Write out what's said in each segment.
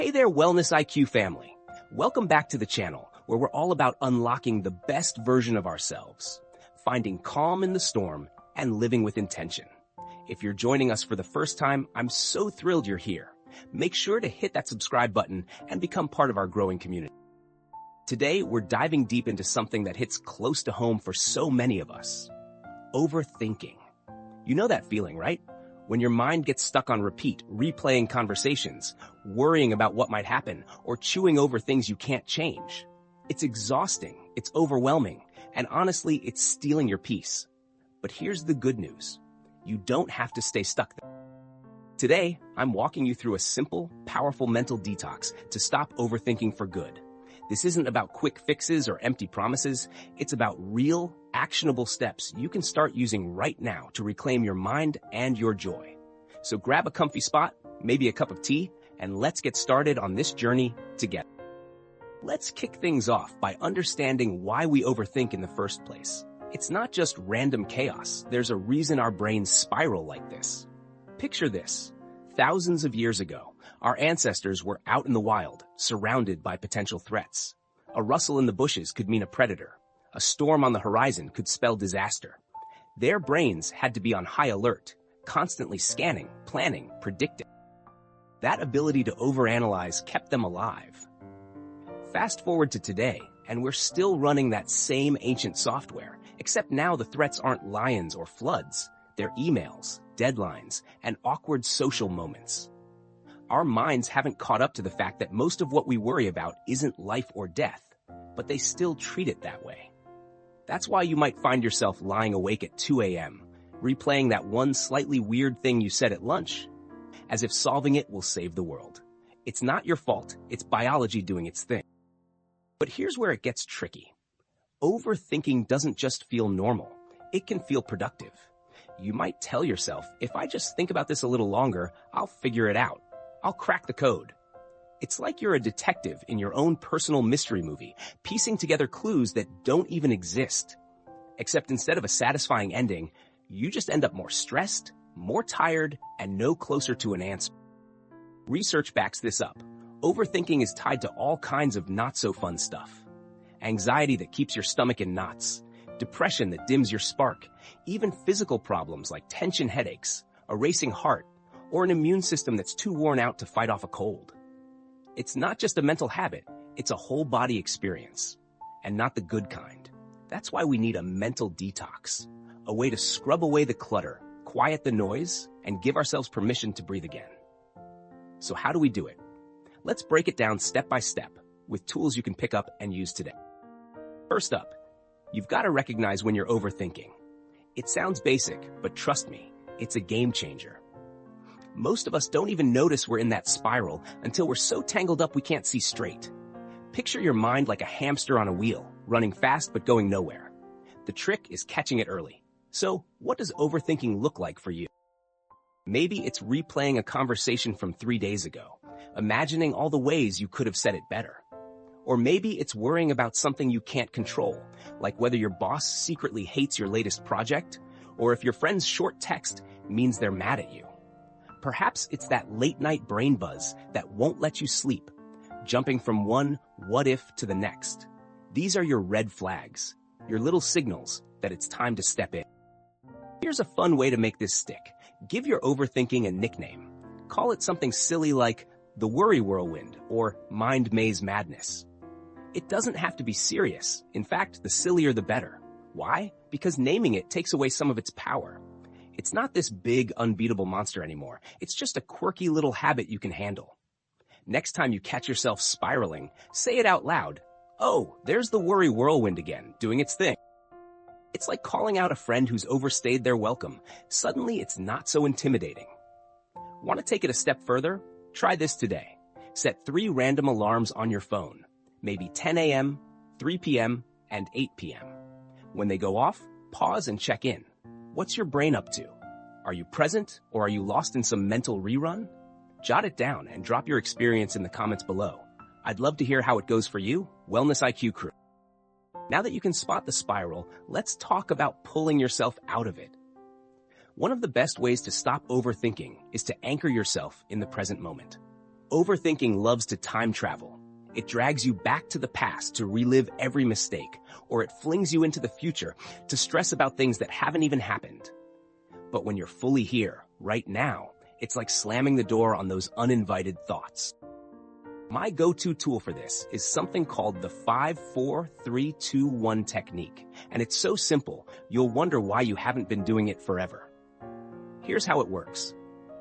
Hey there, Wellness IQ family. Welcome back to the channel where we're all about unlocking the best version of ourselves, finding calm in the storm, and living with intention. If you're joining us for the first time, I'm so thrilled you're here. Make sure to hit that subscribe button and become part of our growing community. Today, we're diving deep into something that hits close to home for so many of us. Overthinking. You know that feeling, right? When your mind gets stuck on repeat, replaying conversations, worrying about what might happen, or chewing over things you can't change. It's exhausting, it's overwhelming, and honestly, it's stealing your peace. But here's the good news. You don't have to stay stuck there. Today, I'm walking you through a simple, powerful mental detox to stop overthinking for good. This isn't about quick fixes or empty promises. It's about real, actionable steps you can start using right now to reclaim your mind and your joy. So grab a comfy spot, maybe a cup of tea, and let's get started on this journey together. Let's kick things off by understanding why we overthink in the first place. It's not just random chaos. There's a reason our brains spiral like this. Picture this. Thousands of years ago, our ancestors were out in the wild, surrounded by potential threats. A rustle in the bushes could mean a predator. A storm on the horizon could spell disaster. Their brains had to be on high alert, constantly scanning, planning, predicting. That ability to overanalyze kept them alive. Fast forward to today, and we're still running that same ancient software, except now the threats aren't lions or floods. They're emails, deadlines, and awkward social moments. Our minds haven't caught up to the fact that most of what we worry about isn't life or death, but they still treat it that way. That's why you might find yourself lying awake at 2 a.m., replaying that one slightly weird thing you said at lunch, as if solving it will save the world. It's not your fault, it's biology doing its thing. But here's where it gets tricky. Overthinking doesn't just feel normal, it can feel productive. You might tell yourself, if I just think about this a little longer, I'll figure it out. I'll crack the code. It's like you're a detective in your own personal mystery movie, piecing together clues that don't even exist. Except instead of a satisfying ending, you just end up more stressed, more tired, and no closer to an answer. Research backs this up. Overthinking is tied to all kinds of not-so-fun stuff. Anxiety that keeps your stomach in knots, depression that dims your spark, even physical problems like tension headaches, a racing heart, or an immune system that's too worn out to fight off a cold. It's not just a mental habit, it's a whole body experience, and not the good kind. That's why we need a mental detox, a way to scrub away the clutter, quiet the noise, and give ourselves permission to breathe again. So how do we do it? Let's break it down step by step with tools you can pick up and use today. First up, you've got to recognize when you're overthinking. It sounds basic, but trust me, it's a game changer. Most of us don't even notice we're in that spiral until we're so tangled up we can't see straight. Picture your mind like a hamster on a wheel, running fast but going nowhere. The trick is catching it early. So, what does overthinking look like for you? Maybe it's replaying a conversation from 3 days ago, imagining all the ways you could have said it better. Or maybe it's worrying about something you can't control, like whether your boss secretly hates your latest project, or if your friend's short text means they're mad at you. Perhaps it's that late-night brain buzz that won't let you sleep, jumping from one what if to the next. These are your red flags, your little signals that it's time to step in. Here's a fun way to make this stick. Give your overthinking a nickname. Call it something silly like the worry whirlwind or mind maze madness. It doesn't have to be serious. In fact, the sillier the better. Why? Because naming it takes away some of its power. It's not this big, unbeatable monster anymore. It's just a quirky little habit you can handle. Next time you catch yourself spiraling, say it out loud. Oh, there's the worry whirlwind again, doing its thing. It's like calling out a friend who's overstayed their welcome. Suddenly, it's not so intimidating. Want to take it a step further? Try this today. Set 3 random alarms on your phone. Maybe 10 a.m., 3 p.m., and 8 p.m. When they go off, pause and check in. What's your brain up to? Are you present or are you lost in some mental rerun? Jot it down and drop your experience in the comments below. I'd love to hear how it goes for you, Wellness IQ crew. Now that you can spot the spiral, let's talk about pulling yourself out of it. One of the best ways to stop overthinking is to anchor yourself in the present moment. Overthinking loves to time travel. It drags you back to the past to relive every mistake, or it flings you into the future to stress about things that haven't even happened. But when you're fully here, right now, it's like slamming the door on those uninvited thoughts. My go-to tool for this is something called the 5-4-3-2-1 technique, and it's so simple, you'll wonder why you haven't been doing it forever. Here's how it works.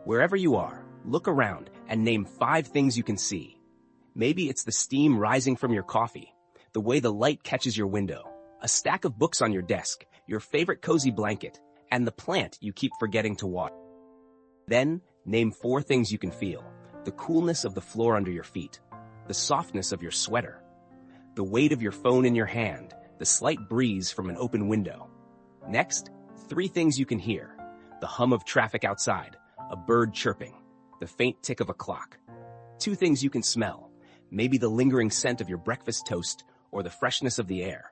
Wherever you are, look around and name 5 things you can see. Maybe it's the steam rising from your coffee, the way the light catches your window, a stack of books on your desk, your favorite cozy blanket, and the plant you keep forgetting to water. Then, name 4 things you can feel. The coolness of the floor under your feet, the softness of your sweater, the weight of your phone in your hand, the slight breeze from an open window. Next, 3 things you can hear. The hum of traffic outside, a bird chirping, the faint tick of a clock. 2 things you can smell, maybe the lingering scent of your breakfast toast or the freshness of the air.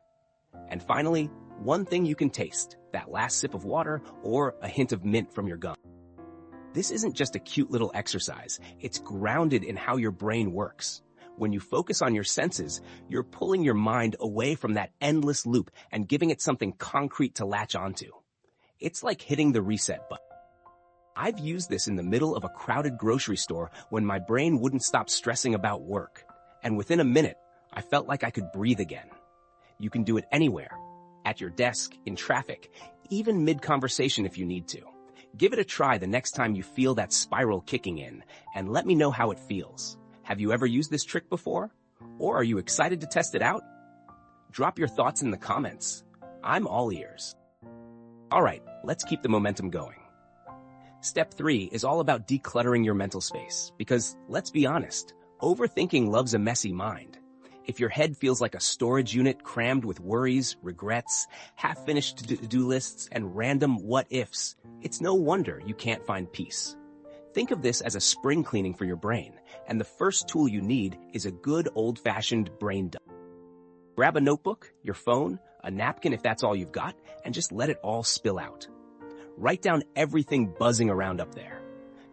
And finally, 1 thing you can taste, that last sip of water or a hint of mint from your gum. This isn't just a cute little exercise, it's grounded in how your brain works. When you focus on your senses, you're pulling your mind away from that endless loop and giving it something concrete to latch onto. It's like hitting the reset button. I've used this in the middle of a crowded grocery store when my brain wouldn't stop stressing about work. And within a minute, I felt like I could breathe again. You can do it anywhere, at your desk, in traffic, even mid-conversation if you need to. Give it a try the next time you feel that spiral kicking in, and let me know how it feels. Have you ever used this trick before? Or are you excited to test it out? Drop your thoughts in the comments. I'm all ears. All right, let's keep the momentum going. Step 3 is all about decluttering your mental space, because let's be honest, overthinking loves a messy mind. If your head feels like a storage unit crammed with worries, regrets, half-finished to-do lists, and random what-ifs, it's no wonder you can't find peace. Think of this as a spring cleaning for your brain, and the first tool you need is a good old-fashioned brain dump. Grab a notebook, your phone, a napkin if that's all you've got, and just let it all spill out. Write down everything buzzing around up there.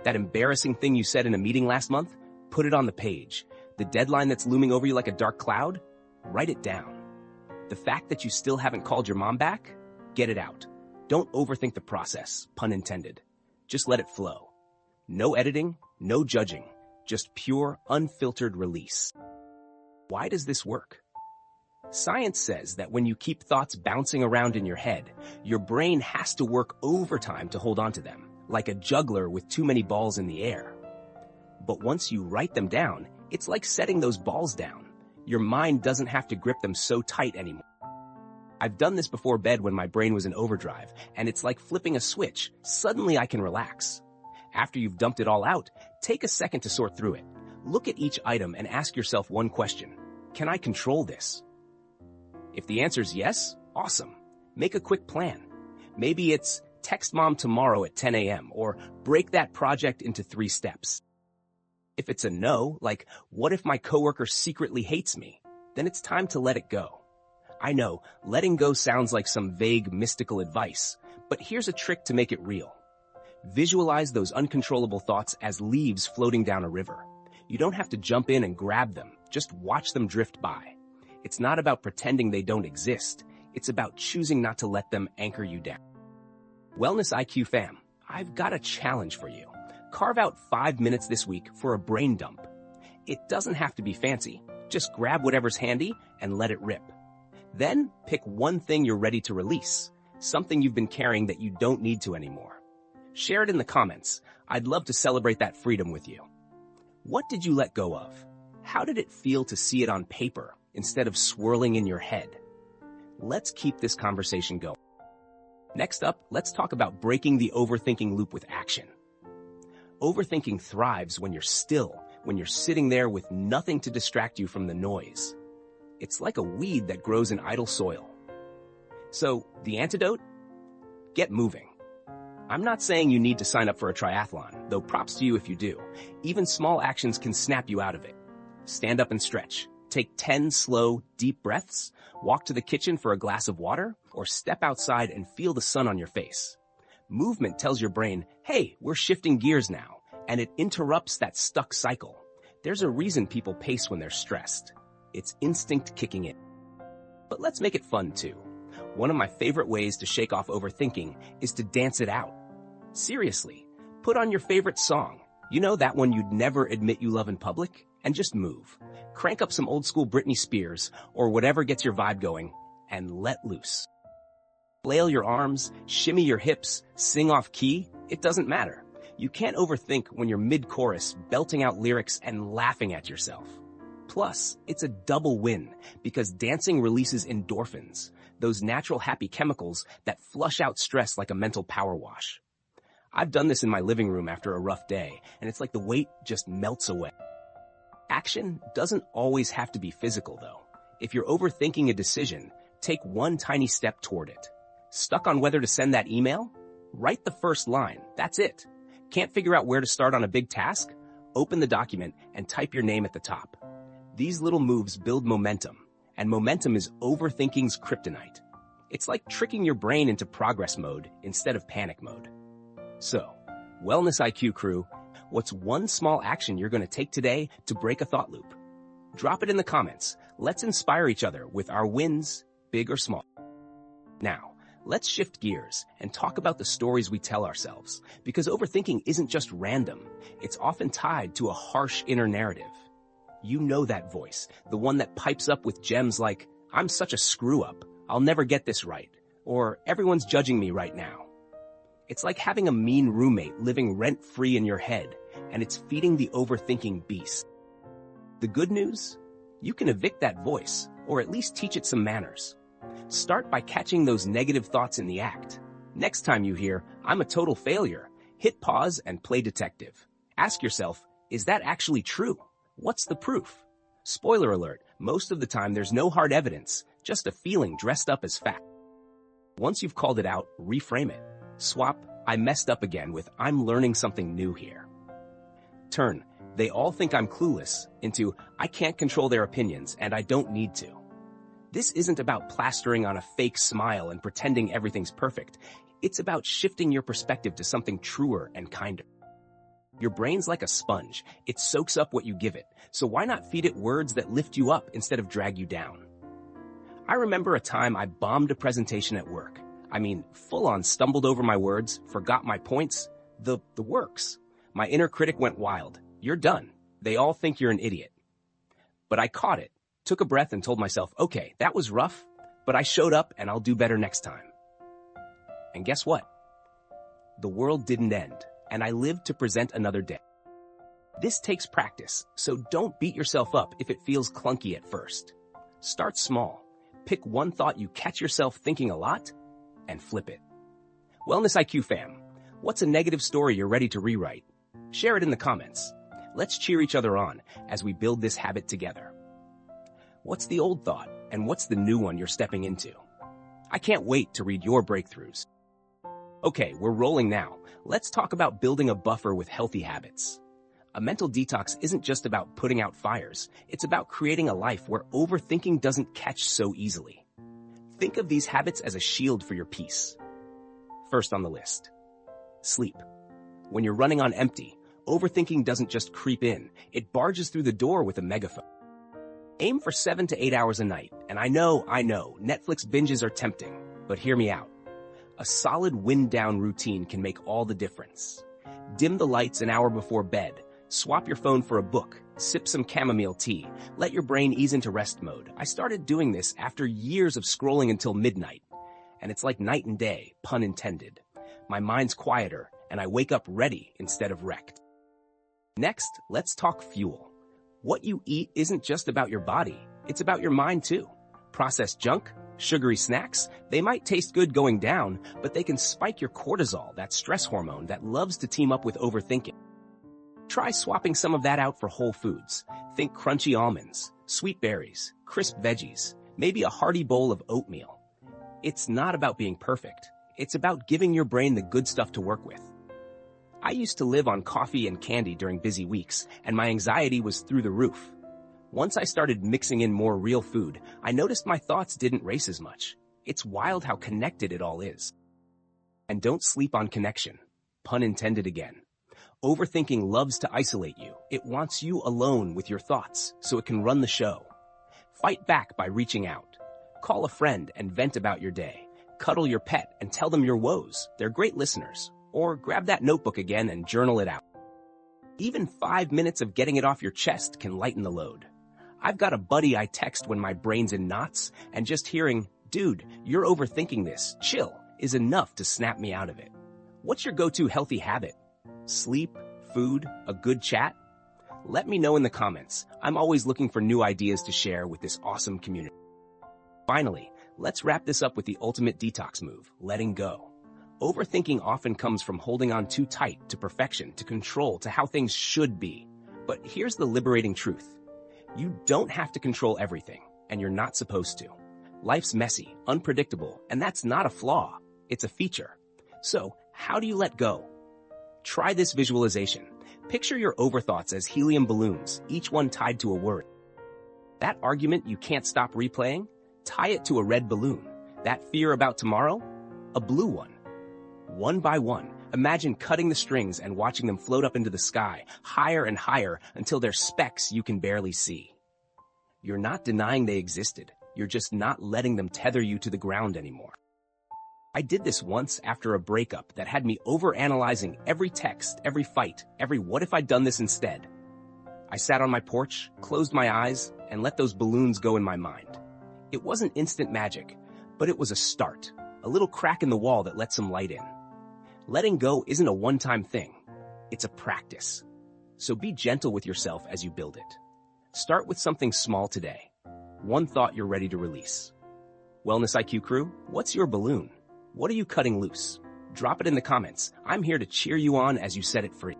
That embarrassing thing you said in a meeting last month, put it on the page. The deadline that's looming over you like a dark cloud, write it down. The fact that you still haven't called your mom back, get it out. Don't overthink the process, pun intended. Just let it flow. No editing, no judging, just pure, unfiltered release. Why does this work? Science says that when you keep thoughts bouncing around in your head, your brain has to work overtime to hold on to them, like a juggler with too many balls in the air. But once you write them down, it's like setting those balls down. Your mind doesn't have to grip them so tight anymore. I've done this before bed when my brain was in overdrive, and it's like flipping a switch. Suddenly I can relax. After you've dumped it all out, take a second to sort through it. Look at each item and ask yourself one question. Can I control this? If the answer is yes, awesome. Make a quick plan. Maybe it's text mom tomorrow at 10 a.m. or break that project into 3 steps. If it's a no, like, what if my coworker secretly hates me? Then it's time to let it go. I know, letting go sounds like some vague, mystical advice, but here's a trick to make it real. Visualize those uncontrollable thoughts as leaves floating down a river. You don't have to jump in and grab them, just watch them drift by. It's not about pretending they don't exist. It's about choosing not to let them anchor you down. Wellness IQ fam, I've got a challenge for you. Carve out 5 minutes this week for a brain dump. It doesn't have to be fancy. Just grab whatever's handy and let it rip. Then pick one thing you're ready to release, something you've been carrying that you don't need to anymore. Share it in the comments. I'd love to celebrate that freedom with you. What did you let go of? How did it feel to see it on paper instead of swirling in your head? Let's keep this conversation going. Next up, let's talk about breaking the overthinking loop with action. Overthinking thrives when you're still, when you're sitting there with nothing to distract you from the noise. It's like a weed that grows in idle soil. So, the antidote? Get moving. I'm not saying you need to sign up for a triathlon, though props to you if you do. Even small actions can snap you out of it. Stand up and stretch. Take 10 slow, deep breaths, walk to the kitchen for a glass of water, or step outside and feel the sun on your face. Movement tells your brain, hey, we're shifting gears now, and it interrupts that stuck cycle. There's a reason people pace when they're stressed. It's instinct kicking in. But let's make it fun too. One of my favorite ways to shake off overthinking is to dance it out. Seriously, put on your favorite song. You know, that one you'd never admit you love in public? And just move. Crank up some old school Britney Spears or whatever gets your vibe going and let loose. Flail your arms, shimmy your hips, sing off key. It doesn't matter. You can't overthink when you're mid-chorus, belting out lyrics and laughing at yourself. Plus, it's a double win because dancing releases endorphins, those natural happy chemicals that flush out stress like a mental power wash. I've done this in my living room after a rough day, and it's like the weight just melts away. Action doesn't always have to be physical, though. If you're overthinking a decision, take one tiny step toward it. Stuck on whether to send that email? Write the first line. That's it. Can't figure out where to start on a big task? Open the document and type your name at the top. These little moves build momentum, and momentum is overthinking's kryptonite. It's like tricking your brain into progress mode instead of panic mode. So, Wellness IQ crew, what's one small action you're going to take today to break a thought loop? Drop it in the comments. Let's inspire each other with our wins, big or small. Now, let's shift gears and talk about the stories we tell ourselves, because overthinking isn't just random. It's often tied to a harsh inner narrative. You know that voice, the one that pipes up with gems like, "I'm such a screw-up, I'll never get this right," or "Everyone's judging me right now." It's like having a mean roommate living rent-free in your head, and it's feeding the overthinking beast. The good news? You can evict that voice, or at least teach it some manners. Start by catching those negative thoughts in the act. Next time you hear, "I'm a total failure," hit pause and play detective. Ask yourself, is that actually true? What's the proof? Spoiler alert, most of the time there's no hard evidence, just a feeling dressed up as fact. Once you've called it out, reframe it. Swap, "I messed up again" with "I'm learning something new here." Turn, "They all think I'm clueless" into "I can't control their opinions and I don't need to." This isn't about plastering on a fake smile and pretending everything's perfect. It's about shifting your perspective to something truer and kinder. Your brain's like a sponge. It soaks up what you give it. So why not feed it words that lift you up instead of drag you down? I remember a time I bombed a presentation at work. I mean, full on stumbled over my words, forgot my points, the works. My inner critic went wild. "You're done. They all think you're an idiot." But I caught it, took a breath and told myself, okay, that was rough, but I showed up and I'll do better next time. And guess what? The world didn't end, and I lived to present another day. This takes practice, so don't beat yourself up if it feels clunky at first. Start small. Pick one thought you catch yourself thinking a lot, and flip it. Wellness IQ fam, what's a negative story you're ready to rewrite? Share it in the comments. Let's cheer each other on as we build this habit together. What's the old thought, and what's the new one you're stepping into? I can't wait to read your breakthroughs. Okay, we're rolling now. Let's talk about building a buffer with healthy habits. A mental detox isn't just about putting out fires. It's about creating a life where overthinking doesn't catch so easily. Think of these habits as a shield for your peace. First on the list, sleep. When you're running on empty, overthinking doesn't just creep in. It barges through the door with a megaphone. Aim for 7 to 8 hours a night. And I know, Netflix binges are tempting, but hear me out. A solid wind-down routine can make all the difference. Dim the lights an hour before bed. Swap your phone for a book. Sip some chamomile tea. Let your brain ease into rest mode. I started doing this after years of scrolling until midnight. And it's like night and day, pun intended. My mind's quieter, and I wake up ready instead of wrecked. Next, let's talk fuel. What you eat isn't just about your body. It's about your mind too. Processed junk, sugary snacks, they might taste good going down, but they can spike your cortisol, that stress hormone that loves to team up with overthinking. Try swapping some of that out for whole foods. Think crunchy almonds, sweet berries, crisp veggies, maybe a hearty bowl of oatmeal. It's not about being perfect. It's about giving your brain the good stuff to work with. I used to live on coffee and candy during busy weeks, and my anxiety was through the roof. Once I started mixing in more real food, I noticed my thoughts didn't race as much. It's wild how connected it all is. And don't sleep on connection. Pun intended again. Overthinking loves to isolate you. It wants you alone with your thoughts so it can run the show. Fight back by reaching out. Call a friend and vent about your day. Cuddle your pet and tell them your woes. They're great listeners. Or grab that notebook again and journal it out. Even 5 minutes of getting it off your chest can lighten the load. I've got a buddy I text when my brain's in knots, and just hearing, "Dude, you're overthinking this, chill," is enough to snap me out of it. What's your go-to healthy habit? Sleep, food, a good chat? Let me know in the comments. I'm always looking for new ideas to share with this awesome community. Finally, let's wrap this up with the ultimate detox move, letting go. Overthinking often comes from holding on too tight to perfection, to control, to how things should be. But here's the liberating truth. You don't have to control everything, and you're not supposed to. Life's messy, unpredictable, and that's not a flaw. It's a feature. So, how do you let go? Try this visualization. Picture your overthoughts as helium balloons, each one tied to a word. That argument you can't stop replaying? Tie it to a red balloon. That fear about tomorrow? A blue one. One by one, imagine cutting the strings and watching them float up into the sky, higher and higher until they're specks you can barely see. You're not denying they existed. You're just not letting them tether you to the ground anymore. I did this once after a breakup that had me overanalyzing every text, every fight, every what if I'd done this instead. I sat on my porch, closed my eyes, and let those balloons go in my mind. It wasn't instant magic, but it was a start, a little crack in the wall that let some light in. Letting go isn't a one-time thing. It's a practice. So be gentle with yourself as you build it. Start with something small today. One thought you're ready to release. Wellness IQ crew, what's your balloon? What are you cutting loose? Drop it in the comments. I'm here to cheer you on as you set it free.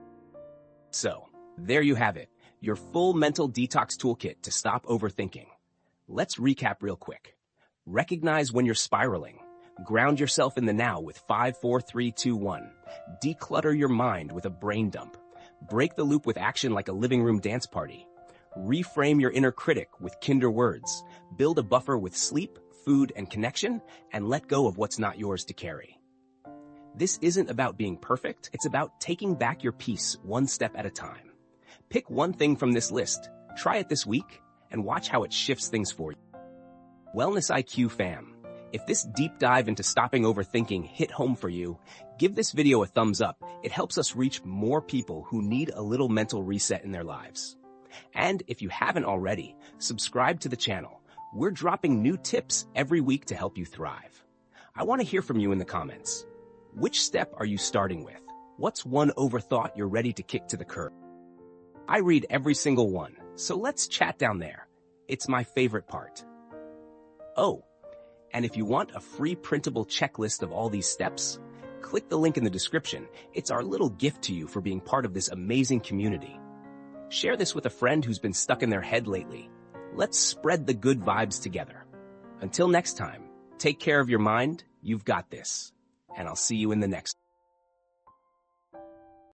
So, there you have it. Your full mental detox toolkit to stop overthinking. Let's recap real quick. Recognize when you're spiraling. Ground yourself in the now with 5, 4, 3, 2, 1. Declutter your mind with a brain dump. Break the loop with action like a living room dance party. Reframe your inner critic with kinder words. Build a buffer with sleep, food, and connection, and let go of what's not yours to carry. This isn't about being perfect. It's about taking back your peace one step at a time. Pick one thing from this list, try it this week, and watch how it shifts things for you. Wellness IQ fam. If this deep dive into stopping overthinking hit home for you, give this video a thumbs up. It helps us reach more people who need a little mental reset in their lives. And if you haven't already, subscribe to the channel. We're dropping new tips every week to help you thrive. I want to hear from you in the comments. Which step are you starting with? What's one overthought you're ready to kick to the curb? I read every single one, so let's chat down there. It's my favorite part. Oh, and if you want a free printable checklist of all these steps, click the link in the description. It's our little gift to you for being part of this amazing community. Share this with a friend who's been stuck in their head lately. Let's spread the good vibes together. Until next time, take care of your mind. You've got this. And I'll see you in the next.